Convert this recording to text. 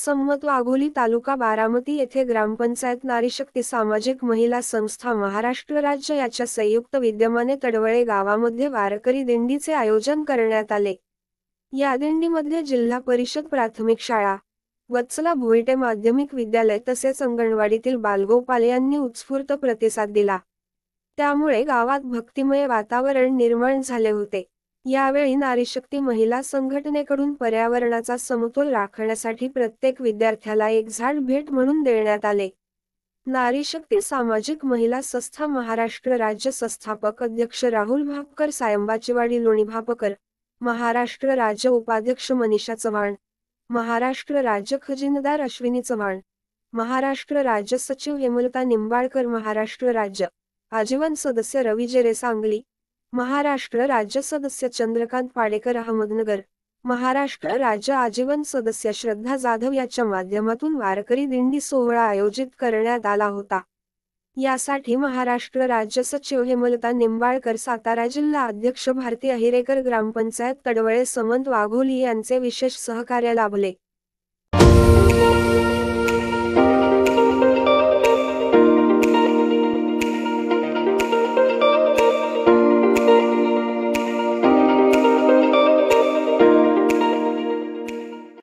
समत वाघोली तालुका बारामती येथे ग्रामपंचायत नारीशक्ती सामाजिक महिला संस्था महाराष्ट्र राज्य याच्या संयुक्त विद्यमाने तडवळे गावामध्ये वारकरी दिंडीचे आयोजन करण्यात आले। या दिंडीमध्ये जिल्हा परिषद प्राथमिक शाळा, वत्सला भोईटे माध्यमिक विद्यालय तसेच अंगणवाडीतील बालगोपाल यांनी उत्स्फूर्त प्रतिसाद दिला। त्यामुळे गावात भक्तिमय वातावरण निर्माण झाले होते। यावेळी नारीशक्ती महिला संघटनेकडून पर्यावरणाचा समतोल राखण्यासाठी प्रत्येक विद्यार्थ्याला एक झाड भेट म्हणून देण्यात आले। नारीशक्ती सामाजिक महिला संस्था महाराष्ट्र राज्य संस्थापक अध्यक्ष राहुल भापकर, सायंबाचीवाडी लोणी भापकर, महाराष्ट्र राज्य उपाध्यक्ष मनीषा चव्हाण, महाराष्ट्र राज्य खजिनदार अश्विनी चव्हाण, महाराष्ट्र राज्य सचिव हेमलता निंबाळकर, महाराष्ट्र राज्य आजीवन सदस्य रवी जेरे सांगली, महाराष्ट्र राज्य सदस्य चंद्रकांत पाडेकर अहमदनगर, महाराष्ट्र राज्य आजीवन सदस्य श्रद्धा जाधव याच्या माध्यमातून वारकरी दिंडी सोहळा आयोजित करण्यात आला होता। यासाठी महाराष्ट्र राज्य सचिव हेमलता निंबाळकर, सातारा जिल्हा अध्यक्ष भारती अहिरेकर, ग्रामपंचायत तडवळे समंत वाघोली यांचे विशेष सहकार्य लाभले।